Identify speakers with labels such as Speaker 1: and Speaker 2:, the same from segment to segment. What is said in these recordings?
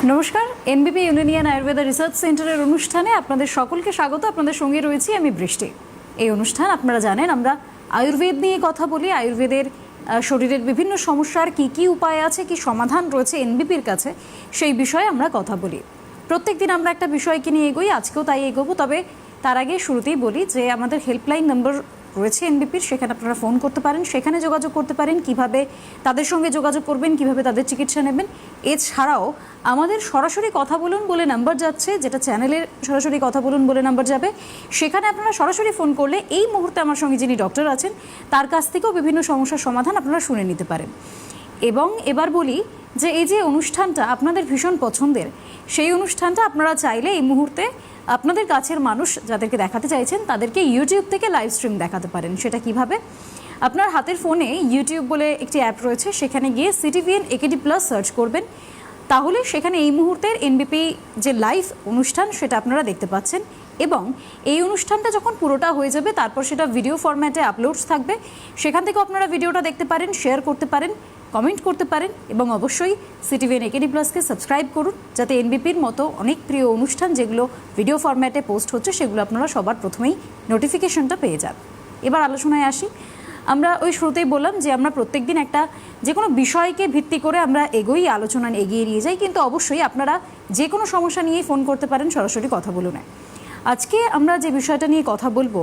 Speaker 1: নমস্কার, এনবিপি ইউনানিয়ান আয়ুর্বেদা রিসার্চ সেন্টারের অনুষ্ঠানে আপনাদের সকলকে স্বাগত। আপনাদের সঙ্গে রয়েছি আমি বৃষ্টি। এই অনুষ্ঠান আপনারা জানেন আমরা আয়ুর্বেদ নিয়ে কথা বলি। আয়ুর্বেদের শরীরের বিভিন্ন সমস্যার কি উপায় আছে, কি সমাধান রয়েছে এনবিপির কাছে, সেই বিষয়ে আমরা কথা বলি। প্রত্যেকদিন আমরা একটা বিষয়কে নিয়ে এগোই, আজকেও তাই এগোবো। তবে তার আগে শুরুতেই বলি যে আমাদের হেল্পলাইন নম্বর রয়েছে এনবিপির, সেখানে আপনারা ফোন করতে পারেন, সেখানে যোগাযোগ করতে পারেন। কিভাবে তাদের সঙ্গে যোগাযোগ করবেন, কিভাবে তাদের চিকিৎসা নেবেন। এছাড়াও আমাদের সরাসরি কথা বলুন বলে নাম্বার যাচ্ছে, যেটা চ্যানেলের সরাসরি কথা বলুন বলে নাম্বার যাবে, সেখানে আপনারা সরাসরি ফোন করলে এই মুহূর্তে আমার সঙ্গে যিনি ডক্টর আছেন তার কাছ থেকেও বিভিন্ন সমস্যার সমাধান আপনারা শুনে নিতে পারেন। এবং এবার বলি যে এই যে অনুষ্ঠানটা আপনাদের ভীষণ পছন্দের, সেই অনুষ্ঠানটা আপনারা চাইলে এই মুহূর্তে আপনাদের কাছের মানুষ যাদেরকে দেখাতে চাইছেন তাদেরকে ইউটিউব থেকে লাইভ স্ট্রিম দেখাতে পারেন। সেটা কিভাবে? আপনার হাতের ফোনে ইউটিউব বলে একটি অ্যাপ রয়েছে, সেখানে গিয়ে সিটিভিএন একেডি প্লাস সার্চ করবেন। তাহলে সেখানে এই মুহূর্তের এনবিপি যে লাইভ অনুষ্ঠান সেটা আপনারা দেখতে পাচ্ছেন। এবং এই অনুষ্ঠানটা যখন পুরোটা হয়ে যাবে তারপর সেটা ভিডিও ফরম্যাটে আপলোডস থাকবে, সেখান থেকেও আপনারা ভিডিওটা দেখতে পারেন, শেয়ার করতে পারেন, কমেন্ট করতে পারেন। এবং অবশ্যই সিটিভিএন একেডি প্লাসকে সাবস্ক্রাইব করুন, যাতে এনবিপির মতো অনেক প্রিয় অনুষ্ঠান যেগুলো ভিডিও ফরম্যাটে পোস্ট হচ্ছে সেগুলো আপনারা সবার প্রথমেই নোটিফিকেশনটা পেয়ে যান। এবার আলোচনায় আসি। আমরা ওই শুরুতেই বললাম যে আমরা প্রত্যেকদিন একটা যে কোনো বিষয়কে ভিত্তি করে আমরা এগোই, আলোচনা এগিয়ে নিয়ে যাই, কিন্তু অবশ্যই আপনারা যে কোনো সমস্যা নিয়েই ফোন করতে পারেন, সরাসরি কথা বলুন। আজকে আমরা যে বিষয়টা নিয়ে কথা বলবো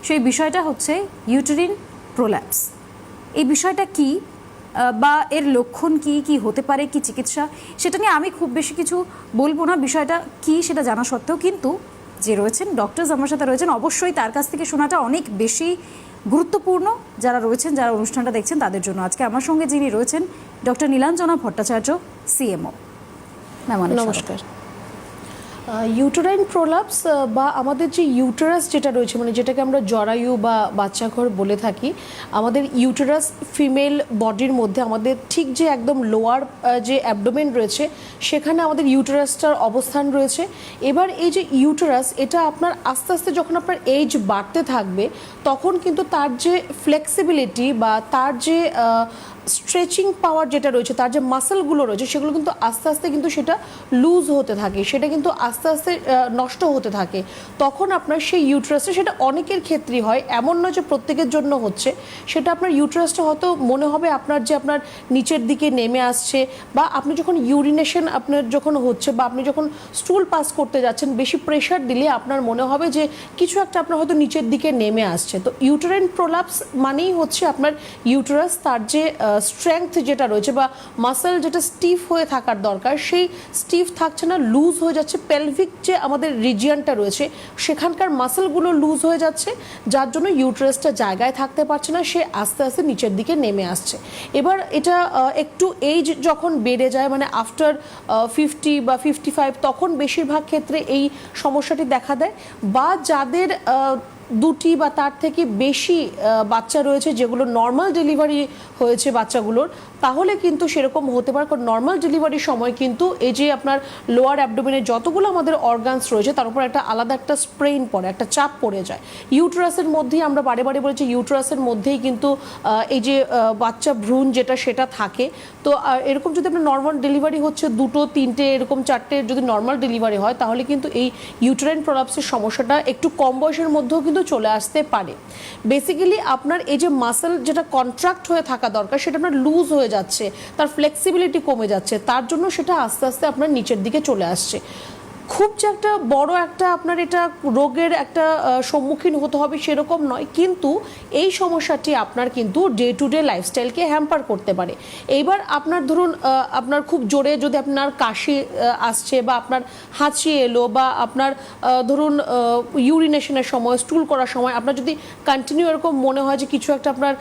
Speaker 1: সেই বিষয়টা হচ্ছে ইউটেরিন প্রোল্যাপস। এই বিষয়টা কি বা এর লক্ষণ কি হতে পারে, কি চিকিৎসা, সেটা নিয়ে আমি খুব বেশি কিছু বলবো না। বিষয়টা কি সেটা জানা সত্ত্বেও কিন্তু যে রয়েছেন ডক্টরস আমার সাথে রয়েছেন, অবশ্যই তার কাছ থেকে শোনাটা অনেক বেশি গুরুত্বপূর্ণ যারা রয়েছেন, যারা অনুষ্ঠানটা দেখছেন তাদের জন্য। আজকে আমার সঙ্গে যিনি রয়েছেন doctor Nilanjana Bhattacharya, CMO. Ma'am নমস্কার।
Speaker 2: ইউটেরাইন প্রোলাপস বা আমাদের যে ইউটেরাস যেটা রয়েছে, মানে যেটাকে আমরা জরায়ু বা বাচ্চাঘর বলে থাকি, আমাদের ইউটেরাস ফিমেল বডির মধ্যে আমাদের ঠিক যে একদম লোয়ার যে অ্যাবডোমেন রয়েছে সেখানে আমাদের ইউটেরাসটার অবস্থান রয়েছে। এবার এই যে ইউটেরাস, এটা আপনার আস্তে আস্তে যখন আপনার এজ বাড়তে থাকবে তখন কিন্তু তার যে ফ্লেক্সিবিলিটি বা তার যে স্ট্রেচিং পাওয়ার যেটা রয়েছে, তার যে মাসেলগুলো রয়েছে সেগুলো কিন্তু আস্তে আস্তে কিন্তু সেটা লুজ হতে থাকে, সেটা কিন্তু আস্তে আস্তে নষ্ট হতে থাকে। তখন আপনার সেই ইউটেরাসটা, সেটা অনেকের ক্ষেত্রেই হয়, এমন নয় যে প্রত্যেকের জন্য হচ্ছে, সেটা আপনার ইউটেরাসটা হয়তো মনে হবে আপনার যে আপনার নিচের দিকে নেমে আসছে, বা আপনি যখন ইউরিনেশন আপনার যখন হচ্ছে বা আপনি যখন স্টুল পাস করতে যাচ্ছেন বেশি প্রেশার দিলে আপনার মনে হবে যে কিছু একটা আপনার হয়তো নিচের দিকে নেমে আসছে। তো ইউটেরাইন প্রোলাপস মানেই হচ্ছে আপনার ইউটেরাস তার যে স্ট্রেংথ যেটা রয়েছে বা মাসেল যেটা স্টিফ হয়ে থাকার দরকার সেই স্টিফ থাকছে না, লুজ হয়ে যাচ্ছে। পেলভিক যে আমাদের রিজিয়নটা রয়েছে সেখানকার মাসেলগুলো লুজ হয়ে যাচ্ছে, যার জন্য ইউটেরাসটা জায়গায় থাকতে পারছে না, সে আস্তে আস্তে নিচের দিকে নেমে আসছে। এবার এটা একটু এইজ যখন বেড়ে যায়, মানে আফটার 50 বা 55, তখন বেশিরভাগ ক্ষেত্রে এই সমস্যাটি দেখা দেয়। বা যাদের দুটি বা তার থেকে বেশি বাচ্চা রয়েছে, যেগুলো নর্মাল ডেলিভারি হয়েছে বাচ্চাগুলোর, তাহলে কিন্তু সেরকম হতে পারে। কারণ নর্মাল ডেলিভারির সময় কিন্তু এই যে আপনার লোয়ার অ্যাবডোমেনের যতগুলো আমাদের অর্গানস রয়েছে তার উপর একটা আলাদা একটা স্প্রেইন পড়ে, একটা চাপ পড়ে যায়। ইউটেরাসের মধ্যেই আমরা বারে বারে বলেছি, ইউটেরাসের মধ্যেই কিন্তু এই যে বাচ্চা ভ্রূণ যেটা সেটা থাকে। তো এরকম যদি আপনার নর্মাল ডেলিভারি হচ্ছে 2, 3, এরকম 4 যদি নর্মাল ডেলিভারি হয়, তাহলে কিন্তু এই ইউটেরাইন প্রোলাপসের সমস্যাটা একটু কম বয়সের মধ্যেও কিন্তু চলে আসতে পারে। বেসিক্যালি আপনার এই যে মাসেল যেটা কন্ট্রাক্ট হয়ে থাকা দরকার সেটা আপনার লুজ হয়ে যাচ্ছে, তার ফ্লেক্সিবিলিটি কমে যাচ্ছে, তার জন্য সেটা আস্তে আস্তে আপনার নিচের দিকে চলে আসছে। খুব যে একটা বড় একটা আপনার এটা রোগের একটা সম্মুখীন হতে হবে সেরকম নয়, কিন্তু এই সমস্যাটি আপনার কিন্তু ডে টু ডে লাইফস্টাইলকে হ্যাম্পার করতে পারে। এইবার আপনার ধরুন আপনার খুব জোরে যদি আপনার কাশি আসছে বা আপনার হাঁচি এলো বা আপনার ধরুন ইউরিনেশনের সময়, স্টুল করার সময় আপনার যদি কন্টিনিউ এরকম মনে হয় যে কিছু একটা আপনার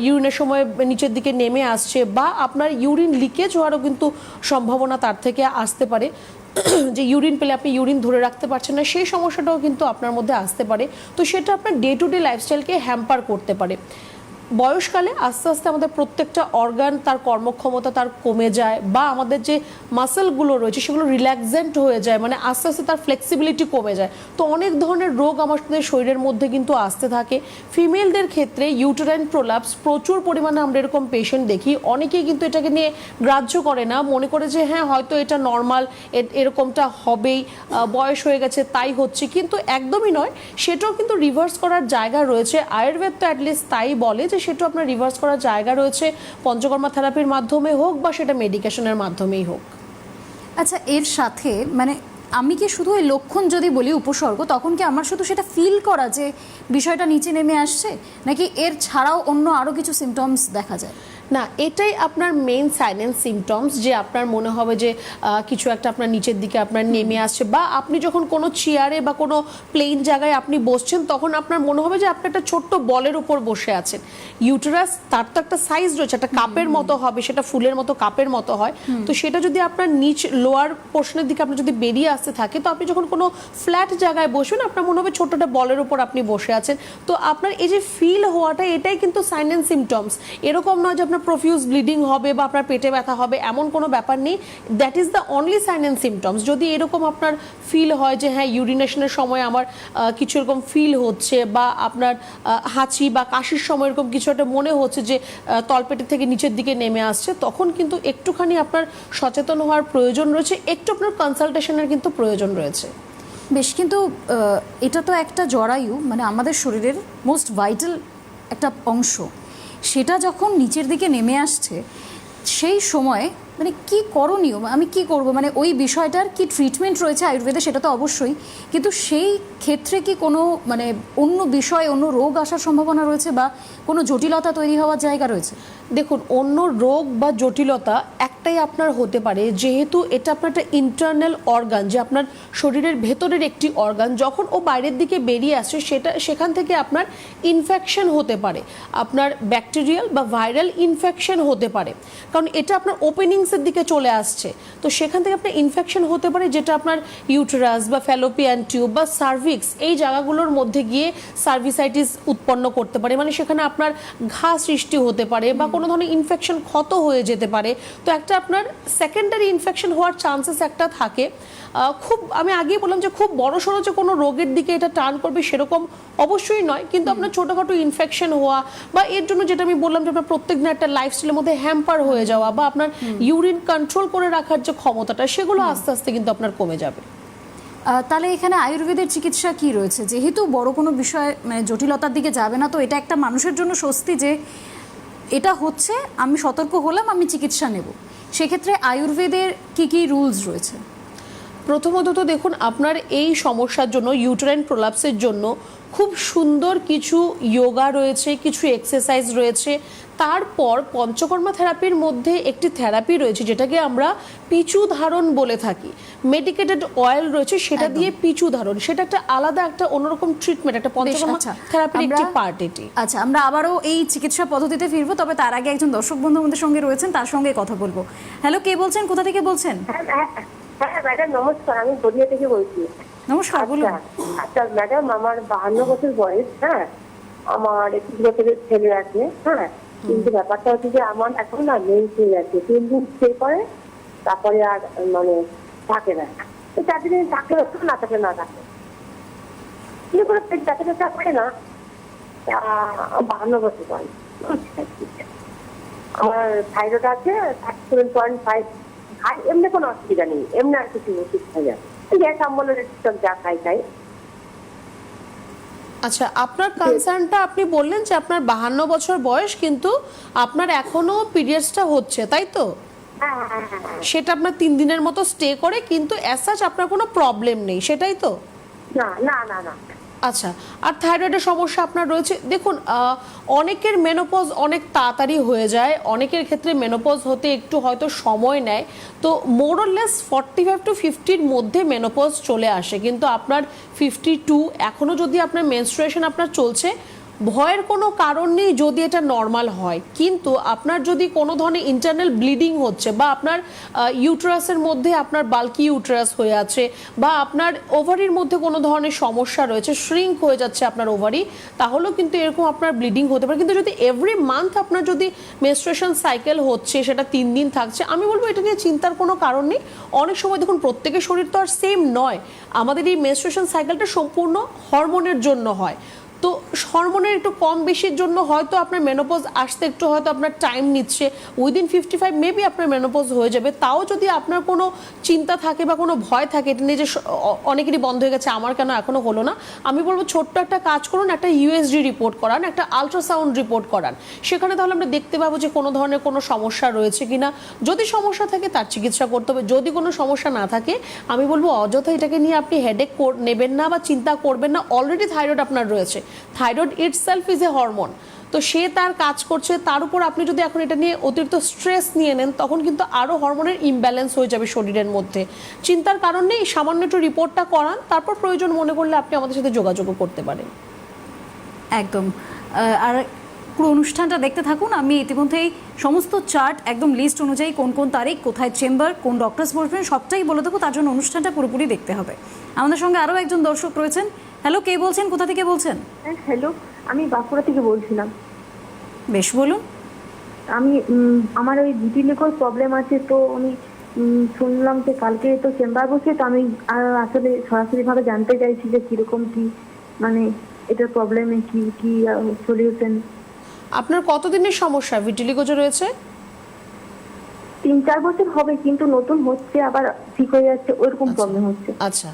Speaker 2: ইউরিনের সময় নিচের দিকে নেমে আসছে, বা আপনার ইউরিন লিকেজ হওয়ারও কিন্তু সম্ভাবনা তার থেকে আসতে পারে, যে ইউরিন পেলে আপনি ইউরিন ধরে রাখতে পারছেন না, সেই সমস্যাটাও কিন্তু আপনার মধ্যে আসতে পারে। তো সেটা আপনার ডে টু ডে লাইফস্টাইলকে হ্যাম্পার করতে পারে। বয়সকালে আস্তে আস্তে আমাদের প্রত্যেকটা অর্গান তার কর্মক্ষমতা তার কমে যায়, বা আমাদের যে মাসেলগুলো রয়েছে সেগুলো রিল্যাক্সেন্ট হয়ে যায়, মানে আস্তে আস্তে তার ফ্লেক্সিবিলিটি কমে যায়। তো অনেক ধরনের রোগ আমাদের শরীরের মধ্যে কিন্তু আসতে থাকে। ফিমেলদের ক্ষেত্রে ইউটেরাইন প্রোলাপস প্রচুর পরিমাণে আমরা এরকম পেশেন্ট দেখি। অনেকেই কিন্তু এটাকে নিয়ে গ্রাহ্য করে না, মনে করে যে হ্যাঁ হয়তো এটা নর্মাল, এরকমটা হবেই, বয়স হয়ে গেছে তাই হচ্ছে, কিন্তু একদমই নয়। সেটাও কিন্তু রিভার্স করার জায়গা রয়েছে। আয়ুর্বেদ তো অ্যাটলিস্ট তাই বলে যে সেটা আপনার রিভার্স করার জায়গা রয়েছে, পঞ্চকর্মা থেরাপির মাধ্যমে হোক বা সেটা মেডিকেশনের মাধ্যমেই হোক।
Speaker 1: আচ্ছা, এর সাথে মানে আমি কি শুধু এই লক্ষণ যদি বলি উপসর্গ, তখন কি আমার শুধু সেটা ফিল করা যে বিষয়টা নিচে নেমে আসছে, নাকি এর ছাড়াও অন্য আরও কিছু সিমটমস দেখা যায়?
Speaker 2: না, এটাই আপনার মেইন সাইন অ্যান্ড সিমটমস, যে আপনার মনে হবে যে কিছু একটা আপনার নিচের দিকে আপনার নেমে আসছে, বা আপনি যখন কোনো চেয়ারে বা কোনো প্লেন জায়গায় আপনি বসছেন তখন আপনার মনে হবে যে আপনি একটা ছোট্ট বলের উপর বসে আছেন। ইউটেরাস তার তো একটা সাইজ রয়েছে, একটা কাপের মতো হবে, সেটা ফুলের মতো কাপের মতো হয়। তো সেটা যদি আপনার নিচ লোয়ার পোর্শনের দিকে আপনার যদি বেরিয়ে আসতে থাকে, তো আপনি যখন কোনো ফ্ল্যাট জায়গায় বসবেন আপনার মনে হবে ছোট্ট একটা বলের উপর আপনি বসে আছেন। তো আপনার এই যে ফিল হওয়াটা, এটাই কিন্তু সাইন অ্যান্ড সিমটমস। এরকম নয় যে আপনার প্রফিউজ ব্লিডিং হবে বা আপনার পেটে ব্যথা হবে, এমন কোনো ব্যাপার নেই। That is the only sign and symptoms. যদি এরকম আপনার ফিল হয় যে হ্যাঁ ইউরিনেশনের সময় আমার কিছু এরকম ফিল হচ্ছে, বা আপনার হাঁচি বা কাশির সময় এরকম কিছু একটা মনে হচ্ছে যে তলপেটের থেকে নিচের দিকে নেমে আসছে, তখন কিন্তু একটুখানি আপনার সচেতন হওয়ার প্রয়োজন রয়েছে, একটু আপনার কনসালটেশনের কিন্তু প্রয়োজন রয়েছে।
Speaker 1: বেশ, কিন্তু এটা তো একটা জরায়ু, মানে আমাদের শরীরের মোস্ট ভাইটাল একটা অংশ, সেটা যখন নিচের দিকে নেমে আসছে সেই সময় মানে কি করণীয়, আমি কি করব, মানে ওই বিষয়টার কি ট্রিটমেন্ট রয়েছে আয়ুর্বেদে সেটা তো অবশ্যই, কিন্তু সেই ক্ষেত্রে কি কোনো মানে অন্য বিষয়, অন্য রোগ আসার সম্ভাবনা রয়েছে বা কোনো জটিলতা তৈরি হওয়ার জায়গা রয়েছে?
Speaker 2: দেখুন, অন্য রোগ বা জটিলতা একটাই আপনার হতে পারে, যেহেতু এটা আপনার একটা ইন্টারনাল অর্গান, যে আপনার শরীরের ভেতরের একটি অর্গান, যখন ও বাইরের দিকে বেরিয়ে আসছে সেখান থেকে আপনার ইনফেকশন হতে পারে, আপনার ব্যাকটেরিয়াল বা ভাইরাল ইনফেকশন হতে পারে, কারণ এটা আপনার ওপেনিংসের দিকে চলে আসছে। তো সেখান থেকে আপনার ইনফেকশন হতে পারে, যেটা আপনার ইউটেরাস বা ফ্যালোপিয়ান টিউব বা সার্ভিক্স এই জায়গাগুলোর মধ্যে গিয়ে সার্ভিসাইটিস উৎপন্ন করতে পারে, মানে সেখানে আপনার ঘা সৃষ্টি হতে পারে বা কোনো ধরনের ইনফেকশন ক্ষত হয়ে যেতে পারে। তো একটা আপনার সেকেন্ডারি ইনফেকশন হওয়ার চান্সেস একটা থাকে। খুব আমি আগেই বললাম যে খুব বড় সড়ো যে কোনো রোগের দিকে এটা টার্ন করবে সেরকম অবশ্যই নয়, কিন্তু আপনার ছোটোখাটো ইনফেকশন হওয়া, বা এর জন্য যেটা আমি বললাম যে আপনার প্রত্যেক দিন একটা লাইফস্টাইলের মধ্যে হ্যাম্পার হয়ে যাওয়া, বা আপনার ইউরিন কন্ট্রোল করে রাখার যে ক্ষমতাটা, সেগুলো আস্তে আস্তে কিন্তু আপনার কমে যাবে।
Speaker 1: তাহলে এখানে আয়ুর্বেদের চিকিৎসা কি রয়েছে? যেহেতু বড় কোনো বিষয় মানে জটিলতার দিকে যাবে না, তো এটা একটা মানুষের জন্য স্বস্তি যে এটা হচ্ছে, আমি সতর্ক হলাম, আমি চিকিৎসা নেব। সেক্ষেত্রে আয়ুর্বেদের কি কি রুলস রয়েছে?
Speaker 2: প্রথমত তো দেখুন, আপনার এই সমস্যার জন্য, ইউটেরাইন প্রোলাপসের জন্য খুব সুন্দর কিছু যোগা রয়েছে, কিছু এক্সারসাইজ রয়েছে। তারপর পঞ্চকর্মা থেরাপির মধ্যে একটি থেরাপি রয়েছে যেটাকে আমরা পিচু ধারণ বলে থাকি। মেডিকেটেড অয়েল রয়েছে, সেটা দিয়ে পিচু ধারণ, সেটা একটা আলাদা একটা অন্যরকম ট্রিটমেন্ট, একটা পঞ্চকর্মা থেরাপির একটি পার্ট এটি।
Speaker 1: আচ্ছা, আমরা আবারও এই চিকিৎসা পদ্ধতিতে ফিরবো, তবে তার আগে একজন দর্শক বন্ধু আমাদের সঙ্গে রয়েছেন, তার সঙ্গে কথা বলবো। হ্যালো, কে বলছেন, কোথা থেকে বলছেন?
Speaker 3: হ্যাঁ ম্যাডাম নমস্কার, আমি গড়িয়া থেকে বলছি।
Speaker 1: নমস্কার, বলুন।
Speaker 3: আচ্ছা ম্যাডাম, আমার 52 বছর বয়স। হ্যাঁ, আমার 21 বছরের ছেলে আছে। হ্যাঁ, কিন্তু ব্যাপারটা হচ্ছে যে আমার এখন না মেন্স হয়ে যাচ্ছে, 3 দিন স্টে করে তারপরে আর মানে থাকে না। তো 4 দিন থাকলে না থাকে, না থাকে, কিন্তু কোনো পেট ব্যথা ব্যথা করে না। 52 বছর বয়স। আমার থাইরয়েড আছে 37.5, এমনি কোনো অসুবিধা নেই, এমনি আর কিছু ওষুধ খাই যায়, গ্যাস অম্বলের যা খাই।
Speaker 2: আচ্ছা, আপনার কনসার্নটা আপনি বললেন যে আপনার 52 বছর বয়স, কিন্তু আপনার এখনো পিরিয়ডসটা হচ্ছে, তাই তো? সেটা আপনার 3 দিনের মতো স্টে করে, কিন্তু অ্যাজ সাচ আপনার কোনো প্রবলেম নেই, সেটাই তো?
Speaker 3: না না না না।
Speaker 2: আচ্ছা, আর থাইরয়েডের সমস্যা আপনার রয়েছে। দেখুন, অনেকের মেনোপজ অনেক তাড়াতাড়ি হয়ে যায়, অনেকের ক্ষেত্রে মেনোপজ হতে একটু হয়তো সময় নেয়। তো মোরলেস 45 to 50-র মধ্যে মেনোপজ চলে আসে, কিন্তু আপনার 52 এখনও যদি আপনার মেনস্ট্রুয়েশন আপনার চলছে, ভয়ের কোনো কারণ নেই যদি এটা নর্মাল হয়, কিন্তু আপনার যদি কোনো ধরনের ইন্টারনাল ব্লিডিং হচ্ছে বা আপনার ইউটেরাসের মধ্যে আপনার বাল্কি ইউটেরাস হয়ে আছে বা আপনার ওভারির মধ্যে কোনো ধরনের সমস্যা রয়েছে, শ্রিঙ্ক হয়ে যাচ্ছে আপনার ওভারি, তাহলেও কিন্তু এরকম আপনার ব্লিডিং হতে পারে। কিন্তু যদি এভরি মান্থ আপনার যদি মেনস্ট্রুয়েশন সাইকেল হচ্ছে, সেটা 3 দিন থাকছে, আমি বলবো এটা নিয়ে চিন্তার কোনো কারণ নেই। অনেক সময় দেখুন প্রত্যেকের শরীর তো আর সেম নয়, আমাদের এই মেনস্ট্রুয়েশন সাইকেলটা সম্পূর্ণ হরমোনের জন্য হয়। তো হরমোনের একটু কম বেশির জন্য হয়তো আপনার মেনোপজ আসতে একটু হয়তো আপনার টাইম নিচ্ছে, উইদিন 55 মেবি আপনার মেনোপজ হয়ে যাবে। তাও যদি আপনার কোনো চিন্তা থাকে বা কোনো ভয় থাকে এটা নিয়ে যে অনেকেরই বন্ধ হয়ে গেছে আমার কেন এখনো হলো না, আমি বলবো ছোট্ট একটা কাজ করুন, একটা ইউএসজি রিপোর্ট করান, একটা আলট্রাসাউন্ড রিপোর্ট করান। সেখানে তাহলে আমরা দেখতে পাবো যে কোনো ধরনের কোনো সমস্যা রয়েছে কিনা। যদি সমস্যা থাকে তার চিকিৎসা করতে হবে, যদি কোনো সমস্যা না থাকে আমি বলবো অযথা এটাকে নিয়ে আপনি হেডেক নেবেন না বা চিন্তা করবেন না। অলরেডি থাইরয়েড আপনার রয়েছে, thyroid itself is a hormone, তো সে তার কাজ করছে, তার উপর আপনি যদি এখন এটা নিয়ে অতিরিক্ত স্ট্রেস নিয়ে নেন তখন কিন্তু আরও হরমোনের ইমব্যালেন্স হয়ে যাবে শরীরের মধ্যে। চিন্তার কারণ নেই, সামান্য একটু রিপোর্টটা করান, তারপর প্রয়োজন মনে করলে আপনি আমাদের সাথে যোগাযোগও করতে পারেন।
Speaker 1: একদম। আর পুরো অনুষ্ঠানটা দেখতে থাকুন। আমি ইতিমধ্যেই সমস্ত চার্ট একদম লিস্ট অনুযায়ী কোন কোন তারিখ, কোথায় চেম্বার, কোন ডক্টরস বসবেন সবটাই বলে দেবো। তার জন্য অনুষ্ঠানটা পুরোপুরি দেখতে হবে। আমাদের সঙ্গে আরও একজন দর্শক রয়েছেন। হ্যালো, কে বলছেন, কোথা থেকে বলছেন?
Speaker 4: হ্যালো, আমি বাঁকুড়া থেকে বলছিলাম।
Speaker 1: বেশ, বলুন।
Speaker 4: আমি আমার ওই ভিটিলিগোর প্রবলেম আছে, তো আমি শুনলাম যে কালকে তো চেম্বার বসে, তো আমি আসলে সরাসরিভাবে জানতে চাইছি যে কিরকম কি, মানে এটার প্রবলেমে কি কি সলিউশন।
Speaker 2: আপনার কতদিনের সমস্যা ভিটিলিগো যে রয়েছে?
Speaker 4: 3-4 বছর হবে, কিন্তু নতুন হচ্ছে আবার ঠিক হয়ে যাচ্ছে, ওইরকম প্রবলেম হচ্ছে।
Speaker 2: আচ্ছা,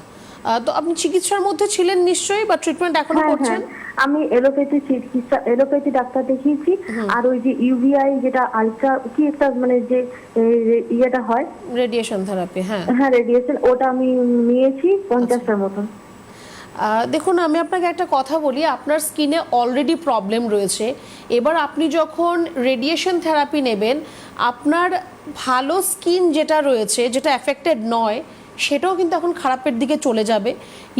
Speaker 2: তো আপনি চিকিৎসার মধ্যে ছিলেন নিশ্চয়ই, বা ট্রিটমেন্ট এখনো
Speaker 4: হ্যাঁ
Speaker 2: করছেন?
Speaker 4: আমি এলোপ্যাথি ডাক্তার দেখিয়েছি, আর ওই যে ইউভিআই যেটা আলট্রা কি একটা মানে যে ইয়েটা হয়,
Speaker 2: রেডিয়েশন থেরাপি। হ্যাঁ,
Speaker 4: রেডিয়েশন, ওটা আমি নিয়েছি 50টার মতন।
Speaker 2: দেখুন আমি আপনাকে একটা কথা বলি, আপনার স্কিনে অলরেডি প্রবলেম রয়েছে। এবার আপনি যখন রেডিয়েশন থেরাপি নেবেন, আপনার ভালো স্কিন যেটা রয়েছে, যেটা এফেক্টেড নয়, সেটাও কিন্তু এখন খারাপের দিকে চলে যাবে।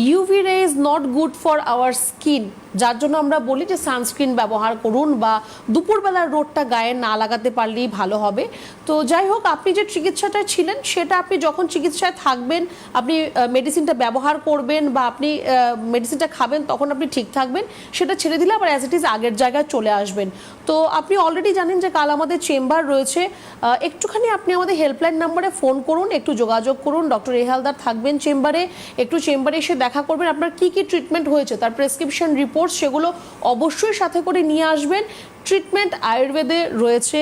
Speaker 2: ইউভি রে is not good for our skin, যার জন্য আমরা বলি যে সানস্ক্রিন ব্যবহার করুন বা দুপুরবেলার রোদটা গায়ে না লাগাতে পারলেই ভালো হবে। তো যাই হোক, আপনি যে চিকিৎসাটা ছিলেন সেটা আপনি যখন চিকিৎসায় থাকবেন, আপনি মেডিসিনটা ব্যবহার করবেন বা আপনি মেডিসিনটা খাবেন, তখন আপনি ঠিক থাকবেন। সেটা ছেড়ে দিলে আবার অ্যাজ ইট ইজ আগের জায়গায় চলে আসবেন। তো আপনি অলরেডি জানেন যে কাল আমাদের চেম্বার রয়েছে, একটুখানি আপনি আমাদের হেল্পলাইন নাম্বারে ফোন করুন, একটু যোগাযোগ করুন। ডক্টর হালদার থাকবেন চেম্বারে, একটু চেম্বারে এসে দেখা করবেন। আপনার কি কি ট্রিটমেন্ট হয়েছে তার প্রেসক্রিপশন রিপোর্ট সেগুলো অবশ্যই সাথে করে নিয়ে আসবেন। ট্রিটমেন্ট আয়ুর্বেদে রয়েছে,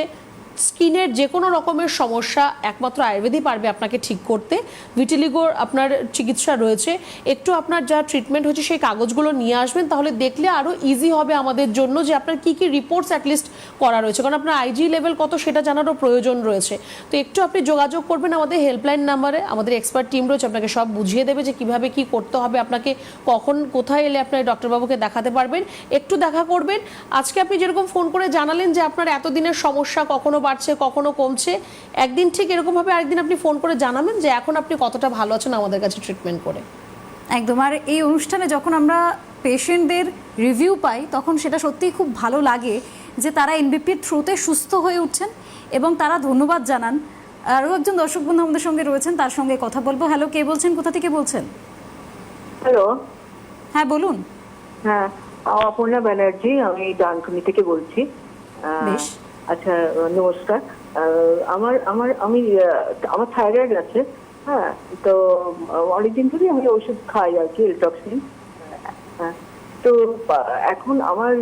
Speaker 2: স্কিনের যে কোনো রকমের সমস্যা একমাত্র আয়ুর্বেদই পারবে আপনাকে ঠিক করতে। ভিটিলিগোর আপনার চিকিৎসা রয়েছে, একটু আপনার যা ট্রিটমেন্ট হচ্ছে সেই কাগজগুলো নিয়ে আসবেন, তাহলে দেখলে আরও ইজি হবে আমাদের জন্য যে আপনার কি কি রিপোর্টস অ্যাটলিস্ট করা রয়েছে, কারণ আপনার আইজি লেভেল কত সেটা জানারও প্রয়োজন রয়েছে। তো একটু আপনি যোগাযোগ করবেন আমাদের হেল্পলাইন নাম্বারে, আমাদের এক্সপার্ট টিম রয়েছে, আপনাকে সব বুঝিয়ে দেবে যে কিভাবে কি করতে হবে, আপনাকে কখন কোথায় এলে আপনার ডক্টরবাবুকে দেখাতে পারবেন। একটু দেখা করবেন। আজকে আপনি যেরকম ফোন করে জানালেন যে আপনার এতদিনের সমস্যা কখনো বাড়ছে কখনো কমছে, একদিন ঠিক এরকমভাবে আরেকদিন আপনি ফোন করে জানাবেন যে এখন আপনি কতটা ভালো আছেন আমাদের কাছে ট্রিটমেন্ট করে।
Speaker 1: একদম। আর এই অনুষ্ঠানে যখন আমরা পেশেন্টদের রিভিউ পাই তখন সেটা সত্যিই খুব ভালো লাগে যে তারা এনবিপির থ্রুতে সুস্থ হয়ে উঠছেন এবং তারা ধন্যবাদ জানান। আরও একজন দর্শক বন্ধু আমাদের সঙ্গে রয়েছেন, তার সঙ্গে কথা বলবো। হ্যালো, কে বলছেন, কোথা থেকে বলছেন?
Speaker 3: হ্যালো।
Speaker 1: হ্যাঁ, বলুন।
Speaker 3: হ্যাঁ, অপর্ণা ব্যানার্জি, আমি ডানকুনি থেকে বলছি।
Speaker 1: বেশ।
Speaker 3: আচ্ছা, নমস্কার। আমার থাইরয়েড আছে। হ্যাঁ, তো অনেকদিন ধরেই আমি ওষুধ খাই আর কি, এলটক্সিন। হ্যাঁ, তো এখন আমার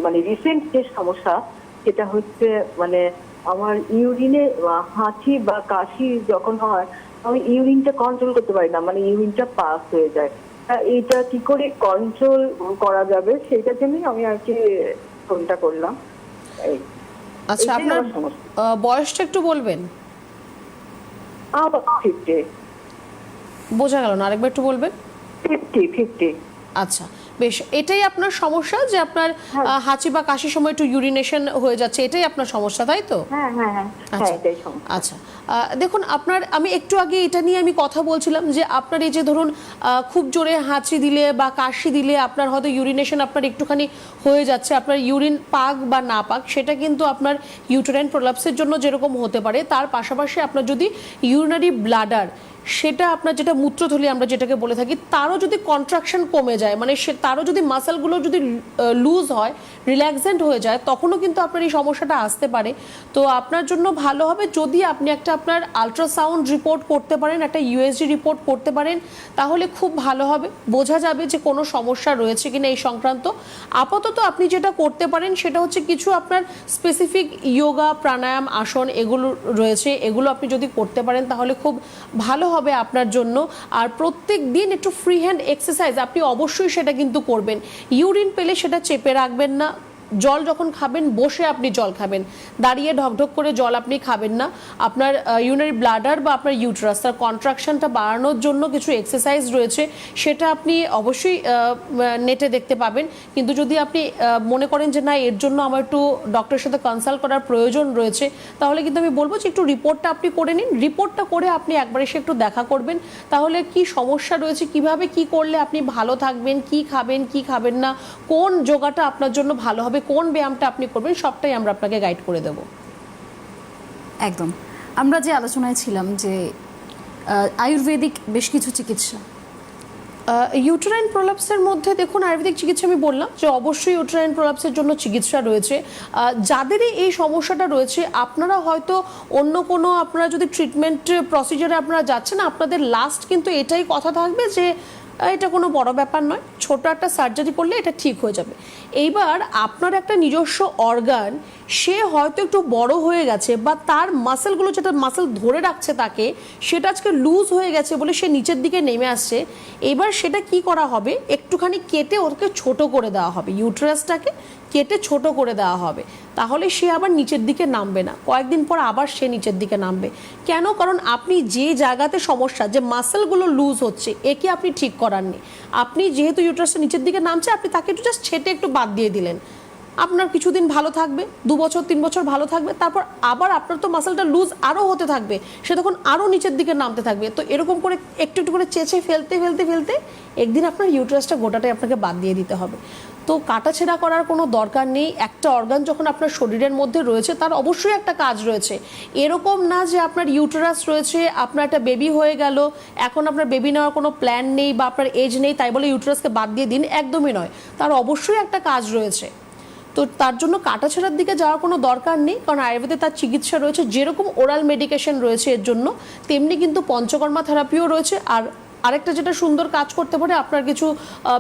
Speaker 3: মানে রিসেন্ট যে সমস্যা সেটা হচ্ছে মানে আমার ইউরিনে হাঁচি বা কাশি যখন হয় আমি ইউরিনটা কন্ট্রোল করতে পারি না, মানে ইউরিনটা পাস হয়ে যায়। এইটা কি করে কন্ট্রোল করা যাবে সেটার জন্যই আমি আর কি ফোনটা করলাম।
Speaker 2: আচ্ছা, আপনার বয়সটা একটু বলবেন?
Speaker 3: 50।
Speaker 2: বোঝা গেল না, আরেকবার একটু বলবেন।
Speaker 3: 50।
Speaker 2: আচ্ছা, বেশ, এটাই আপনার সমস্যা যে আপনার হাঁচি বা কাশির সময় একটু ইউরিনেশন হয়ে যাচ্ছে, এটাই আপনার সমস্যা, তাই তো?
Speaker 4: হ্যাঁ হ্যাঁ হ্যাঁ হ্যাঁ, এটাই সমস্যা।
Speaker 2: আচ্ছা, দেখুন আপনার, আমি একটু আগে এটা নিয়ে আমি কথা বলছিলাম যে আপনার এই যে ধরুন খুব জোরে হাঁচি দিলে বা কাশি দিলে আপনার হয়তো ইউরিনেশন আপনার একটুখানি হয়ে যাচ্ছে, আপনার ইউরিন পাক বা না পাক সেটা কিন্তু আপনার ইউটেরাইন প্রোলাপসের জন্য যেরকম হতে পারে, তার পাশাপাশি আপনার যদি ইউরিনারি ব্লাডার, সেটা আপনার যেটা মূত্রথলি আমরা যেটাকে বলে থাকি, তারও যদি কন্ট্রাকশন কমে যায়, মানে তারও যদি মাসেলগুলো যদি লুজ হয়, রিল্যাক্সেন্ট হয়ে যায়, তখনও কিন্তু আপনার এই সমস্যাটা আসতে পারে। তো আপনার জন্য ভালো হবে যদি আপনি একটা আপনার আলট্রাসাউন্ড রিপোর্ট করতে পারেন, একটা ইউএসজি রিপোর্ট করতে পারেন, তাহলে খুব ভালো হবে, বোঝা যাবে যে কোনো সমস্যা রয়েছে কিনা এই সংক্রান্ত। আপাতত আপনি যেটা করতে পারেন সেটা হচ্ছে কিছু আপনার স্পেসিফিক যোগা, প্রাণায়াম, আসন এগুলো রয়েছে, এগুলো আপনি যদি করতে পারেন তাহলে খুব ভালো হবে আপনার জন্য। আর প্রত্যেক দিন একটু ফ্রি হ্যান্ড এক্সারসাইজ আপনি অবশ্যই সেটা কিন্তু করবেন। ইউরিন পেলে সেটা চেপে রাখবেন না, জল যখন খাবেন বসে আপনি জল খাবেন, দাঁড়িয়ে ঢকঢক করে জল আপনি খাবেন না। আপনার ইউরিনারি ব্লাডার বা আপনার ইউটেরাস তার কন্ট্রাকশনটা বাড়ানোর জন্য কিছু এক্সারসাইজ রয়েছে, সেটা আপনি অবশ্যই নেটে দেখতে পাবেন। কিন্তু যদি আপনি মনে করেন যে না, এর জন্য আমার একটু ডক্টরের সাথে কনসাল্ট করার প্রয়োজন রয়েছে, তাহলে কিন্তু আমি বলবো যে একটু রিপোর্টটা আপনি করে নিন। রিপোর্টটা করে আপনি একবার এসে একটু দেখা করবেন, তাহলে কি সমস্যা রয়েছে, কিভাবে কি করলে আপনি ভালো থাকবেন, কি খাবেন কি খাবেন না, কোন যোগাটা আপনার জন্য ভালো হবে, কোন ব্যায়ামটা আপনি করবেন, সবটাই আমরা আপনাকে গাইড করে দেব।
Speaker 1: একদম। আমরা যে আলোচনায় ছিলাম যে আয়ুর্বেদিক বেশ কিছু চিকিৎসা,
Speaker 2: ইউটেরাইন প্রোলাপসের মধ্যে দেখুন আয়ুর্বেদিক চিকিৎসা আমি বললাম যে অবশ্যই ইউটেরাইন প্রোলাপসের জন্য চিকিৎসা রয়েছে। যাদেরই এই সমস্যাটা রয়েছে, আপনারা হয়তো অন্য কোনো, আপনারা যদি ট্রিটমেন্ট প্রসিজারে আপনারা যাচ্ছেন, আপনাদের লাস্ট কিন্তু এটাই কথা থাকবে যে এটা কোনো বড় ব্যাপার নয়, ছোট একটা সার্জারি করলে এটা ঠিক হয়ে যাবে। এইবার আপনার একটা নিজস্ব অর্গান, সে হয়তো একটু বড় হয়ে গেছে বা তার মাসেলগুলো, যেটা মাসেল ধরে রাখছে তাকে, সেটা আজকে লুজ হয়ে গেছে বলে সে নিচের দিকে নেমে আসছে। এবার সেটা কি করা হবে, একটুখানি কেটে ওকে ছোট করে দেওয়া হবে, ইউটেরাসটাকে কেটে ছোট করে দেওয়া হবে, তাহলে সে আবার নিচের দিকে নামবে না, কয়েকদিন পর আবার সে নিচের দিকে নামবে। কেন? কারণ আপনি যে জায়গাতে সমস্যা, যে মাসেলগুলো লুজ হচ্ছে, একে আপনি ঠিক করাননি। আপনি যেহেতু ইউটেরাসটা নিচের দিকে নামছে, আপনি তাকে একটু জাস্ট ছেটে একটু বাদ দিয়ে দিলেন। আপনার কিছুদিন ভালো থাকবে, 2 বছর 3 বছর ভালো থাকবে, তারপর আবার আপনার তো মাসেলটা লুজ আরও হতে থাকবে, সে তখন আরও নিচের দিকে নামতে থাকবে। তো এরকম করে একটু একটু করে চেঁচে ফেলতে ফেলতে ফেলতে একদিন আপনার ইউটেরাসটা গোটাটাই আপনাকে বাদ দিয়ে দিতে হবে। তো কাটাছেঁড়া করার কোনো দরকার নেই। একটা অর্গান যখন আপনার শরীরের মধ্যে রয়েছে, তার অবশ্যই একটা কাজ রয়েছে। এরকম না যে আপনার ইউটেরাস রয়েছে, আপনার একটা বেবি হয়ে গেল, এখন আপনার বেবি নেওয়ার কোনো প্ল্যান নেই বা আপনার এজ নেই, তাই বলে ইউটেরাসকে বাদ দিয়ে দিন, একদমই নয়। তার অবশ্যই একটা কাজ রয়েছে। তো তার জন্য কাটাছেঁড়ার দিকে যাওয়ার কোনো দরকার নেই, কারণ আয়ুর্বেদে তার চিকিৎসা রয়েছে। যেরকম ওরাল মেডিকেশন রয়েছে এর জন্য, তেমনি কিন্তু পঞ্চকর্মা থেরাপিও রয়েছে। আর আরেকটা যেটা সুন্দর কাজ করতে পারে, আপনার কিছু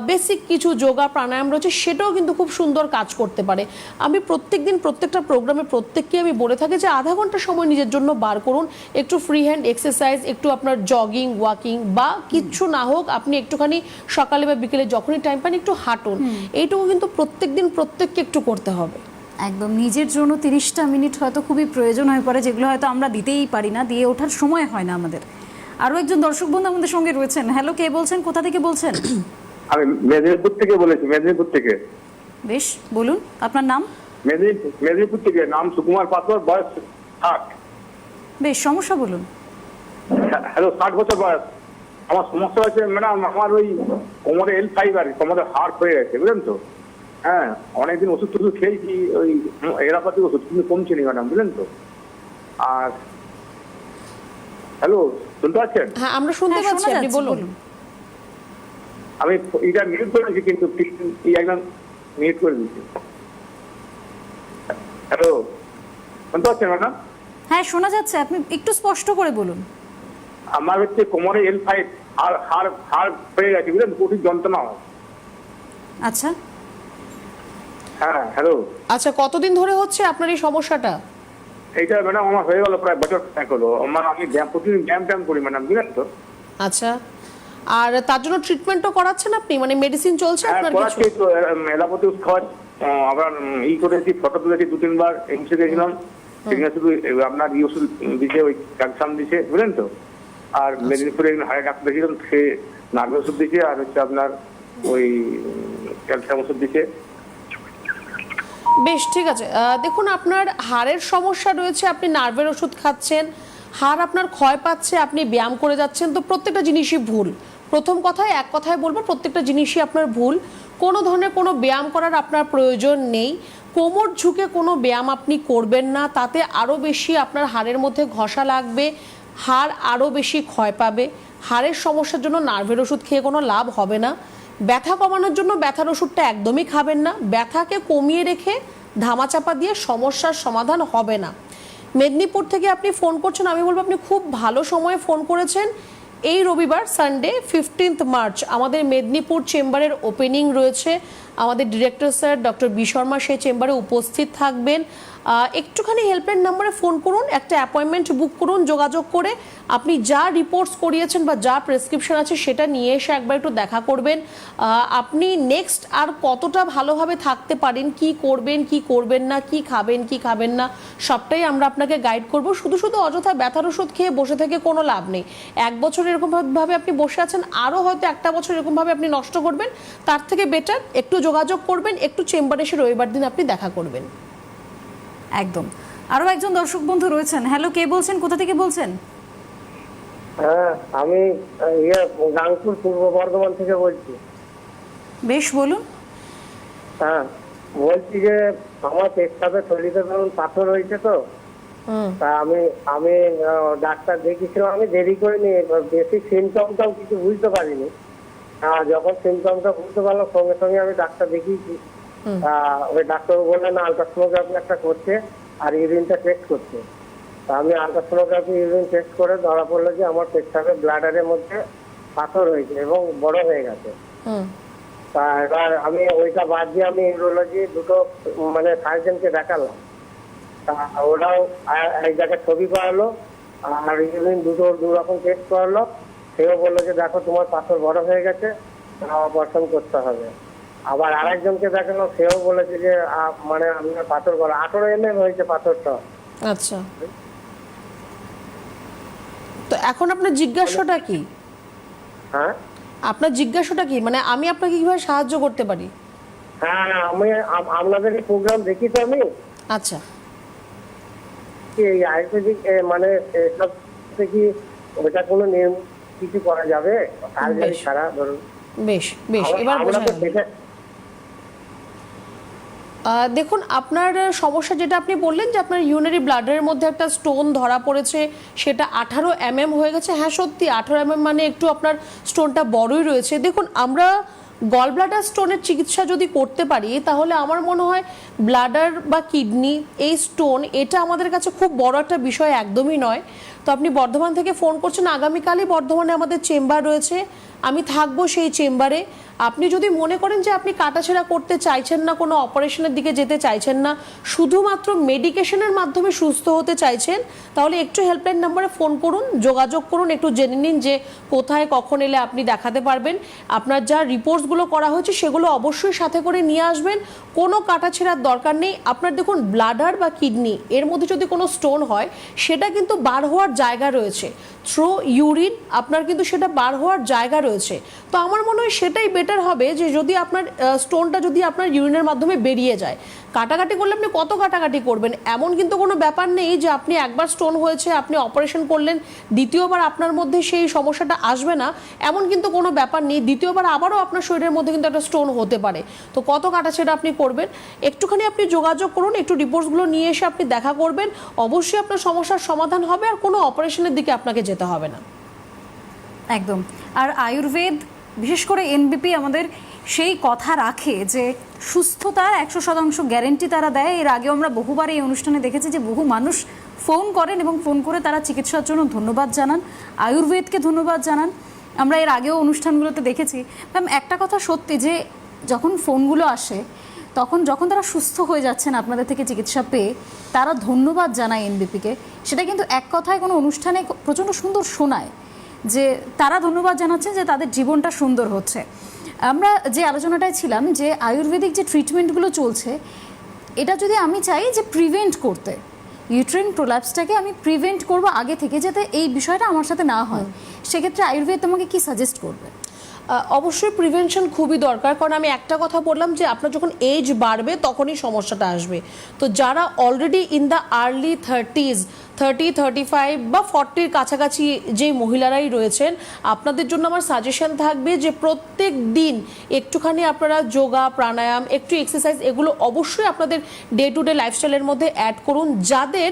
Speaker 2: বেসিক কিছু যোগা, প্রাণায়াম রয়েছে, সেটাও কিন্তু খুব সুন্দর কাজ করতে পারে। আমি প্রত্যেকদিন প্রত্যেকটা প্রোগ্রামে প্রত্যেককে আমি বলে থাকি যে আধা ঘন্টা সময় নিজের জন্য বার করুন, একটু ফ্রি হ্যান্ড এক্সারসাইজ, একটু আপনার জগিং, ওয়াকিং বা কিচ্ছু না হোক, আপনি একটুখানি সকালে বা বিকেলে যখনই টাইম পান একটু হাঁটুন। এইটুকু কিন্তু প্রত্যেকদিন প্রত্যেককে একটু করতে হবে।
Speaker 1: একদম নিজের জন্য 30টা মিনিট হয়তো খুবই প্রয়োজন হয়ে পড়ে, যেগুলো হয়তো আমরা দিতেই পারি না, দিয়ে ওঠার সময় হয় না আমাদের। আরো একজন দর্শক বন্ধু আমাদের সঙ্গে রয়েছেন। হ্যালো, কে বলছেন, কোথা থেকে বলছেন?
Speaker 5: আমি মেদিনীপুর থেকে বলেছি, মেদিনীপুর থেকে।
Speaker 1: বেশ, বলুন আপনার নাম।
Speaker 5: মেদিনীপুর থেকে, নাম সুকুমার পাত্র, বয়স 60।
Speaker 1: বেশ, সমস্যা বলুন।
Speaker 5: হ্যালো, 60 বছর বয়স। আমার সমস্যা হচ্ছে ম্যাডাম, আমার ওই কোমরে L5 আর কোমরে হার্ট হয়ে গেছে, বুঝলেন তো? হ্যাঁ, অনেকদিন ওষুধ টষুধ খেয়েছি, ওই এরাপাতি ওষুধ, কিন্তু কমছে নি ম্যাডাম, বুঝলেন তো? আর হ্যালো, শুনতে পাচ্ছেন?
Speaker 2: হ্যাঁ, আমরা শুনতে
Speaker 1: হ্যাঁ,
Speaker 2: পাচ্ছি,
Speaker 1: শোনা
Speaker 2: আপনি
Speaker 1: যাচ্ছে,
Speaker 2: বলুন।
Speaker 5: আমি এটা মিউট করেছি, কিন্তু একদম মিউট করে দিচ্ছি। হ্যালো, শুনতে পাচ্ছেন ম্যাডাম?
Speaker 1: হ্যাঁ, শোনা যাচ্ছে, আপনি একটু স্পষ্ট করে বলুন।
Speaker 5: আমার হচ্ছে কোমরে L5 হাড় হয়ে গেছে, বুঝলেন, কঠিন যন্ত্রণা হয়।
Speaker 1: আচ্ছা,
Speaker 5: হ্যাঁ, হ্যালো।
Speaker 2: আচ্ছা, কতদিন ধরে হচ্ছে আপনার এই সমস্যাটা?
Speaker 5: এইটা ম্যাডাম আমার হয়ে গেল প্রায় বছর এক হলো। আমার আমি প্রতিদিন ব্যায়াম করি ম্যাডাম, বুঝলেন তো?
Speaker 2: আচ্ছা, আর তার জন্য ট্রিটমেন্টও করাচ্ছেন আপনি, মানে মেডিসিন চলছে
Speaker 5: হ্যাঁ,
Speaker 2: আপনার কিছু?
Speaker 5: করাচ্ছি তো, এলাপতি ওষুধ খাওয়াচ্ছি, আবার করেছি, ফটো তুলেছি 2-3 বার, এমসে গেছিলাম, সেখানে শুধু আপনার ওষুধ দিছে, ওই ক্যালসিয়াম দিছে, বুঝলেন তো? আর মেদিনীপুরে হাড়ের ডাক্তার দেখছিলাম, সে নার্ভের ওষুধ দিছে, আর হচ্ছে আপনার ওই ক্যালসিয়াম ওষুধ দিচ্ছে।
Speaker 2: বেশ, ঠিক আছে। দেখুন, আপনার হাড়ের সমস্যা রয়েছে, আপনি নার্ভের ওষুধ খাচ্ছেন, হাড় আপনার ক্ষয় পাচ্ছে, আপনি ব্যায়াম করে যাচ্ছেন, তো প্রত্যেকটা জিনিসই ভুল। প্রথম কথায় এক কথায় বলবো, প্রত্যেকটা জিনিসই আপনার ভুল। কোনো ধরনের কোনো ব্যায়াম করার আপনার প্রয়োজন নেই। কোমর ঝুঁকে কোনো ব্যায়াম আপনি করবেন না, তাতে আরও বেশি আপনার হাড়ের মধ্যে ঘষা লাগবে, হাড় আরও বেশি ক্ষয় পাবে। হাড়ের সমস্যার জন্য নার্ভের ওষুধ খেয়ে কোনো লাভ হবে না। ব্যথা কমানোর জন্য ব্যথার ওষুধটা একদমই খাবেন না। ব্যথাকে কমিয়ে রেখে ধামাচাপা দিয়ে সমস্যার সমাধান হবে না। মেদিনীপুর থেকে আপনি ফোন করছেন, আমি বলবো আপনি খুব ভালো সময়ে ফোন করেছেন। এই রবিবার সানডে 15 মার্চ আমাদের মেদিনীপুর চেম্বারের ওপেনিং রয়েছে। আমাদের director sir doctor B Sharma সেই চেম্বারে উপস্থিত থাকবেন। একটুখানি হেল্পলাইন নাম্বারে ফোন করুন, একটা অ্যাপয়েন্টমেন্ট বুক করুন, যোগাযোগ করে আপনি যা রিপোর্টস করিয়েছেন বা যা প্রেসক্রিপশন আছে সেটা নিয়ে এসে একবার একটু দেখা করবেন। আপনি নেক্সট আর কতটা ভালোভাবে থাকতে পারেন, কি করবেন কি করবেন না, কি খাবেন কি খাবেন না, সবটাই আমরা আপনাকে গাইড করব। শুধু শুধু অযথা ব্যথার ওষুধ খেয়ে বসে থেকে কোনো লাভ নেই। 1 বছর এরকমভাবে আপনি বসে আছেন, আরও হয়তো 1টা বছর এরকমভাবে আপনি নষ্ট করবেন। তার থেকে বেটার একটু যোগাযোগ করবেন, একটু চেম্বারে এসে রবিবার দিন আপনি দেখা করবেন।
Speaker 1: একদম। আরো একজন দর্শক বন্ধু রয়েছেন। হ্যালো, কে বলছেন, কোথা থেকে বলছেন?
Speaker 6: হ্যাঁ, আমি গাংপুর পূর্ব বর্ধমান থেকে বলছি।
Speaker 1: বেশ, বলুন।
Speaker 6: হ্যাঁ, বলছি যে আমার পেটটাতে থলিতে ধরুন পাথর হয়েছে, তো তা আমি ডাক্তার দেখিয়েছিলাম। আমি দেরি করিনি, বেশি সিমটমটাও কিছু বুঝতে পারিনি। যখন সিমটমটা বুঝতে পারলাম সঙ্গে সঙ্গে আমি ডাক্তার দেখিয়েছি। ওই ডাক্তার বললেন আলট্রাসোনোগ্রাফি একটা করছে আর ইউরিনটা টেস্ট করছে। তা আমি আলট্রাসোনোগ্রাফি ইউরিন টেস্ট করে ধরা পড়লো যে আমার পেটটাতে ব্লাডারের মধ্যে পাথর হয়েছে এবং বড় হয়ে গেছে। তা এবার আমি ওইটা বাদ দিয়ে আমি ইউরোলজি দুটো মানে সার্জনকে দেখালাম। তা ওরাও এক জায়গায় ছবি করালো আর ইউরিন দু রকম টেস্ট করালো। সেও বললো যে দেখো তোমার পাথর বড় হয়ে গেছে, অপারেশন করতে হবে। আবার আরেকজনকে দেখালো, সেও বলেছে যে মানে আপনার পাথর বড়, 18 mm হয়েছে পাথরটা।
Speaker 2: আচ্ছা, তো এখন আপনার জিজ্ঞাসাটা কি?
Speaker 6: হ্যাঁ,
Speaker 2: আপনার জিজ্ঞাসাটা কি, মানে আমি আপনাকে কিভাবে সাহায্য করতে পারি?
Speaker 6: হ্যাঁ, আমি আপনাদের এই প্রোগ্রাম দেখি তো আমি।
Speaker 2: আচ্ছা,
Speaker 6: কি এই আয়ুর্বেদিক মানে সব কি ওটা কোনো নিয়ম কিছু করা যাবে সার্জারি ছাড়া? ধরুন
Speaker 2: বেশ বেশ, এবার
Speaker 6: আমরা তো
Speaker 2: বোঝা গেল। দেখুন, আপনার সমস্যা যেটা আপনি বললেন যে আপনার ইউরিনারি ব্লাডারের মধ্যে একটা স্টোন ধরা পড়েছে, সেটা 18 mm হয়ে গেছে। হ্যাঁ, সত্যি 18 mm মানে একটু আপনার স্টোনটা বড়ই রয়েছে। দেখুন, আমরা গল ব্লাডার স্টোনের চিকিৎসা যদি করতে পারি তাহলে আমার মনে হয় ব্লাডার বা কিডনি এই স্টোন এটা আমাদের কাছে খুব বড় একটা বিষয় একদমই নয়। তো আপনি বর্ধমান থেকে ফোন করছেন, আগামীকালই বর্ধমানে আমাদের চেম্বার রয়েছে, আমি থাকবো সেই চেম্বারে। আপনি যদি মনে করেন যে আপনি কাটাছেঁড়া করতে চাইছেন না, কোনো অপারেশনের দিকে যেতে চাইছেন না, শুধুমাত্র মেডিকেশনের মাধ্যমে সুস্থ হতে চাইছেন, তাহলে একটু হেল্পলাইন নাম্বারে ফোন করুন, যোগাযোগ করুন, একটু জেনে নিন যে কোথায় কখন এলে আপনি দেখাতে পারবেন। আপনার যা রিপোর্টসগুলো করা হয়েছে সেগুলো অবশ্যই সাথে করে নিয়ে আসবেন, কোনো কাটাছেঁড়ার দরকার নেই। আপনার দেখুন, ব্লাডার বা কিডনি এর মধ্যে যদি কোনো স্টোন হয় সেটা কিন্তু বার হওয়ার জায়গা রয়েছে, থ্রু ইউরিন আপনার কিন্তু সেটা বার হওয়ার জায়গা রয়েছে। তো আমার মনে হয় সেটাই বেটার হবে যে যদি আপনার স্টোনটা যদি আপনার ইউরিনের মাধ্যমে বেরিয়ে যায়। কাটাকাটি করলে আপনি কত কাটাকাটি করবেন, এমন কিন্তু কোনো ব্যাপার নেই যে আপনি একবার স্টোন হয়েছে আপনি অপারেশন করলেন দ্বিতীয়বার আপনার মধ্যে সেই সমস্যাটা আসবে না, এমন কিন্তু কোনো ব্যাপার নেই। দ্বিতীয়বার আবারও আপনার শরীরের মধ্যে কিন্তু একটা স্টোন হতে পারে। তো কত কাটাছেড়া আপনি করবেন, একটুখানি আপনি যোগাযোগ করুন, একটু রিপোর্টসগুলো নিয়ে এসে আপনি দেখা করবেন, অবশ্যই আপনার সমস্যার সমাধান হবে আর কোনো অপারেশনের দিকে আপনাকে যেতে হবে না।
Speaker 1: একদম। আর আয়ুর্বেদ বিশেষ করে এনবিপি আমাদের সেই কথা রাখে যে সুস্থতার 100% গ্যারেন্টি তারা দেয়। এর আগেও আমরা বহুবার এই অনুষ্ঠানে দেখেছি যে বহু মানুষ ফোন করেন এবং ফোন করে তারা চিকিৎসার জন্য ধন্যবাদ জানান, আয়ুর্বেদকে ধন্যবাদ জানান। আমরা এর আগেও অনুষ্ঠানগুলোতে দেখেছি। ম্যাম, একটা কথা সত্যি যে যখন ফোনগুলো আসে তখন যখন তারা সুস্থ হয়ে যাচ্ছেন আপনাদের থেকে চিকিৎসা পেয়ে তারা ধন্যবাদ জানায় এনবিপিকে, সেটা কিন্তু এক কথায় কোনো অনুষ্ঠানে প্রচণ্ড সুন্দর শোনায় যে তারা ধন্যবাদ জানাচ্ছেন যে তাদের জীবনটা সুন্দর হচ্ছে। আমরা যে আলোচনাটায় ছিলাম যে আয়ুর্বেদিক যে ট্রিটমেন্টগুলো চলছে এটা যদি আমি চাই যে প্রিভেন্ট করতে, ইউট্রাইন প্রোল্যাপসটাকে আমি প্রিভেন্ট করব আগে থেকে যাতে এই বিষয়টা আমার সাথে না হয়, সেক্ষেত্রে আয়ুর্বেদ তোমাকে কি সাজেস্ট করবে?
Speaker 2: অবশ্যই প্রিভেনশন খুবই দরকার, কারণ আমি একটা কথা বললাম যে আপনার যখন এজ বাড়বে তখনই সমস্যাটা আসবে। তো যারা already in the early 30s 30-35 বা 40-র কাছাকাছি যে মহিলারাই রয়েছেন, আপনাদের জন্য আমার সাজেশন থাকবে যে প্রত্যেক দিন একটুখানি আপনারা যোগা, প্রাণায়াম, একটু এক্সারসাইজ, এগুলো অবশ্যই আপনাদের ডে টু ডে লাইফস্টাইলের মধ্যে অ্যাড করুন। যাদের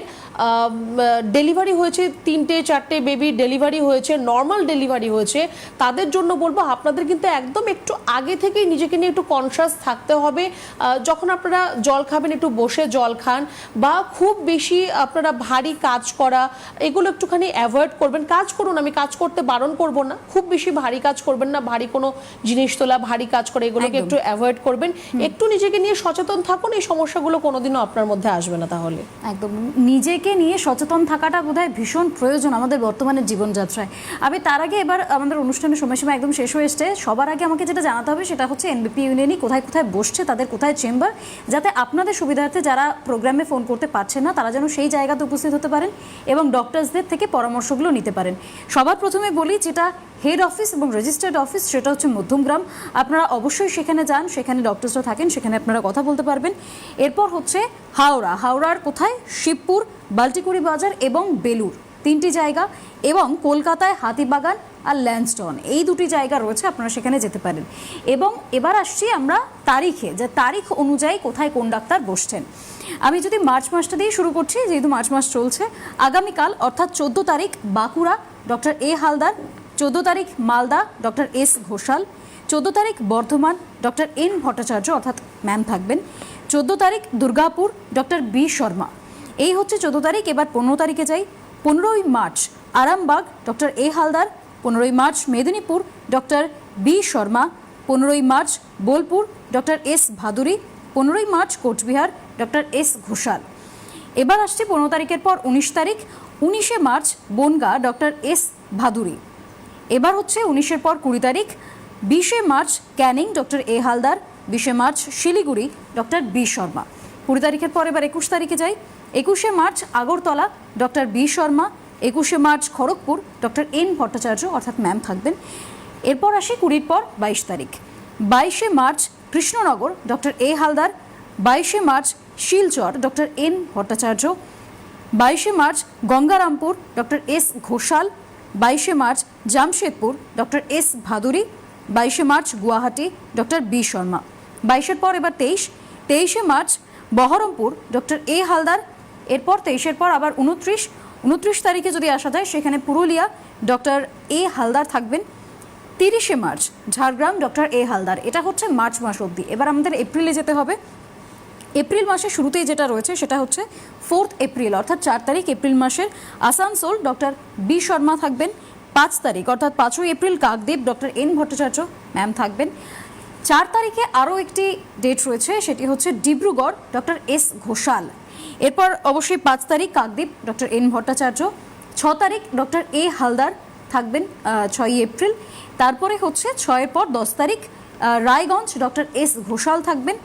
Speaker 2: ডেলিভারি হয়েছে, 3-4টে বেবি ডেলিভারি হয়েছে, নর্মাল ডেলিভারি হয়েছে, তাদের জন্য বলবো আপনাদের কিন্তু একদম একটু আগে থেকেই নিজেকে নিয়ে একটু কনসিয়াস থাকতে হবে। যখন আপনারা জল খাবেন একটু বসে জল খান, বা খুব বেশি আপনারা ভারী কাজ করা এগুলো একটুখানি অ্যাভয়েড করবেন। কাজ করুন, আমি কাজ করতে বারণ করব না, খুব বেশি ভারী কাজ করবেন না, ভারী কোনো জিনিস তোলা, ভারী কাজ করে এগুলোকে একটু অ্যাভয়েড করবেন। একটু নিজেকে নিয়ে সচেতন থাকুন, এই সমস্যাগুলো কোনোদিনও আপনার মধ্যে আসবে না। তাহলে
Speaker 1: একদম নিজেকে নিয়ে সচেতন থাকাটা বোধহয় ভীষণ প্রয়োজন আমাদের বর্তমানের জীবনযাত্রায়। আমি তার আগে এবার আমাদের অনুষ্ঠানের সময়সীমা একদম শেষ হয়ে এসছে, সবার আগে আমাকে যেটা জানাতে হবে সেটা হচ্ছে এনবিপি ইউনিয়নই কোথায় কোথায় বসছে, তাদের কোথায় চেম্বার, যাতে আপনাদের সুবিধার্থে যারা প্রোগ্রামে ফোন করতে পারছেন না তারা যেন সেই জায়গাতে উপস্থিত হতে পারেন এবং ডক্টরসদের থেকে পরামর্শগুলো নিতে পারেন। সবার প্রথমে বলি, যেটা হেড অফিস এবং রেজিস্টার্ড অফিস সেটা হচ্ছে মধ্যমগ্রাম। আপনারা অবশ্যই সেখানে যান, সেখানে ডক্টরসরা থাকেন, সেখানে আপনারা কথা বলতে পারবেন। এরপর হচ্ছে হাওড়ার কোথায়? শিবপুর, বাল্টিকুড়ি বাজার এবং বেলুর, 3টি জায়গা, এবং কলকাতায় হাতিবাগান আর ল্যান্সডন, এই 2টি জায়গা রয়েছে, আপনারা সেখানে যেতে পারেন। এবং এবার আসছি আমরা তারিখে, যে তারিখ অনুযায়ী কোথায় কোন ডাক্তার বসছেন। আমি যদি মার্চ মাসটা দিয়ে শুরু করছি, যেহেতু মার্চ মাস চলছে, আগামীকাল অর্থাৎ 14 তারিখ বাঁকুড়া ডক্টর এ হালদার, 14 তারিখ মালদা ডক্টর এস ঘোষাল, 14 তারিখ বর্ধমান ডক্টর এন ভট্টাচার্য অর্থাৎ ম্যাম থাকবেন, 14 তারিখ দুর্গাপুর ডক্টর বি শর্মা। এই হচ্ছে 14 তারিখ। এবার 15 তারিখে যাই। 15ই March Arambagh doctor A Haldar, 15ই March Medinipur doctor B Sharma, 15ই March Bolpur doctor S Bhaduri, 15ই March Cooch Behar doctor S Ghoshal. এবার আসছে 15 তারিখের পর 19 তারিখ, 19শে March Bongaon doctor S Bhaduri. এবার হচ্ছে 19-এর পর 20 তারিখ, 20শে March Canning doctor A Haldar, 20শে March Siliguri doctor B Sharma. 20 তারিখের পর এবার 21 তারিখে যাই। 21শে March Agartala doctor B Sharma, 21শে March Kharagpur doctor N Bhattacharya অর্থাৎ ম্যাম থাকবেন। এরপর আসি 20-এর পর 22 তারিখ, 22শে March Krishnanagar doctor A Haldar, 22শে March Silchar doctor N Bhattacharya, 22শে March Gangarampur doctor S Ghoshal, 22শে March Jamshedpur doctor S Bhaduri, 22শে March Guwahati doctor B Sharma. 22-এর পর এবার 23শে March Baharampur doctor A Haldar. এরপর 23-এর পর আবার 29 তারিখে যদি আসা যায়, সেখানে পুরুলিয়া ডক্টর এ হালদার থাকবেন। 30শে March Jhargram doctor A Haldar. এটা হচ্ছে মার্চ মাস অবধি। এবার আমাদের এপ্রিলে যেতে হবে। এপ্রিল মাসের শুরুতেই যেটা রয়েছে সেটা হচ্ছে 4 এপ্রিল অর্থাৎ 4 তারিখ এপ্রিল মাসের আসানসোল ডক্টর বি শর্মা থাকবেন। 5 তারিখ অর্থাৎ 5ই April Kakdwip doctor N Bhattacharya ma'am থাকবেন। 4 তারিখে আরও একটি ডেট রয়েছে, সেটি হচ্ছে ডিব্রুগড় ডক্টর এস ঘোষাল। এরপর অবশ্যই 5 তারিখ কাকদ্বীপ ডক্টর এন ভট্টাচার্য। 6 তারিখ ডক্টর এ হালদার থাকবেন 6ই এপ্রিল। তারপরে হচ্ছে 6-এর পর 10 তারিখ রায়গঞ্জ ডক্টর এস ঘোষাল থাকবেন।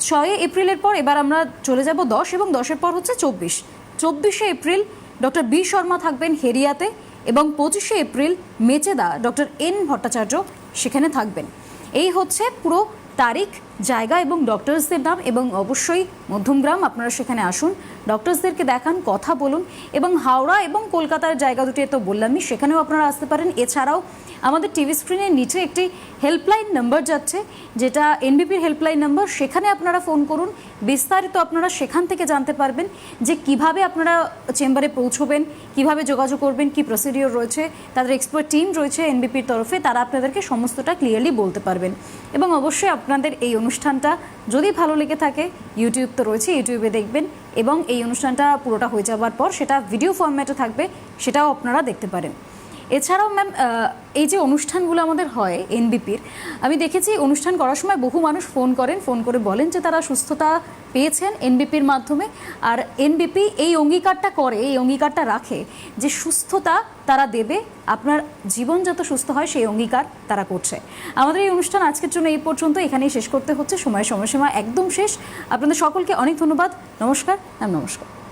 Speaker 1: 6 এপ্রিলের পর এবার আমরা চলে যাব 10 এবং 10-এর পর হচ্ছে 24শে এপ্রিল ডক্টর বি শর্মা থাকবেন হেরিয়াতে, এবং 25শে April Mecheda doctor N Bhattacharya সেখানে থাকবেন। এই হচ্ছে পুরো তারিখ, জায়গা এবং ডক্টরসদের নাম। এবং অবশ্যই মধ্যমগ্রাম, আপনারা সেখানে আসুন, ডক্টরসদেরকে দেখান, কথা বলুন। এবং হাওড়া এবং কলকাতার জায়গা দুটি তো বললামই, সেখানেও আপনারা আসতে পারেন। এছাড়াও আমাদের টিভি স্ক্রিনের নিচে একটি হেল্পলাইন নাম্বার যাচ্ছে, যেটা এনবিপির হেল্পলাইন নাম্বার। সেখানে আপনারা ফোন করুন, বিস্তারিত আপনারা সেখান থেকে জানতে পারবেন যে কিভাবে আপনারা চেম্বারে পৌঁছবেন, কিভাবে যোগাযোগ করবেন, কি প্রসিডিওর রয়েছে। তাদের এক্সপার্ট টিম রয়েছে এনবিপির তরফে, তারা আপনাদেরকে সমস্তটা ক্লিয়ারলি বলতে পারবেন। এবং অবশ্যই আপনাদের এই অনুষ্ঠানটা যদি ভালো লেগে থাকে, ইউটিউব তো রয়েছে, ইউটিউবে দেখবেন, এবং এই অনুষ্ঠানটা পুরোটা হয়ে যাওয়ার পর সেটা ভিডিও ফরম্যাটে থাকবে, সেটাও আপনারা দেখতে পারেন। এছাড়াও ম্যাম, এই যে অনুষ্ঠানগুলো আমাদের হয় এনবিপির, আমি দেখেছি অনুষ্ঠান করার সময় বহু মানুষ ফোন করে বলেন যে তারা সুস্থতা পেয়েছেন এনবিপির মাধ্যমে। আর এনবিপি এই অঙ্গীকারটা রাখে যে সুস্থতা তারা দেবে, আপনার জীবন যত সুস্থ হয় সেই অঙ্গীকার তারা করছে। আমাদের এই অনুষ্ঠান আজকের জন্য এই পর্যন্ত, এখানেই শেষ করতে হচ্ছে, সময়সীমা একদম শেষ। আপনাদের সকলকে অনেক ধন্যবাদ। নমস্কার ম্যাম। নমস্কার।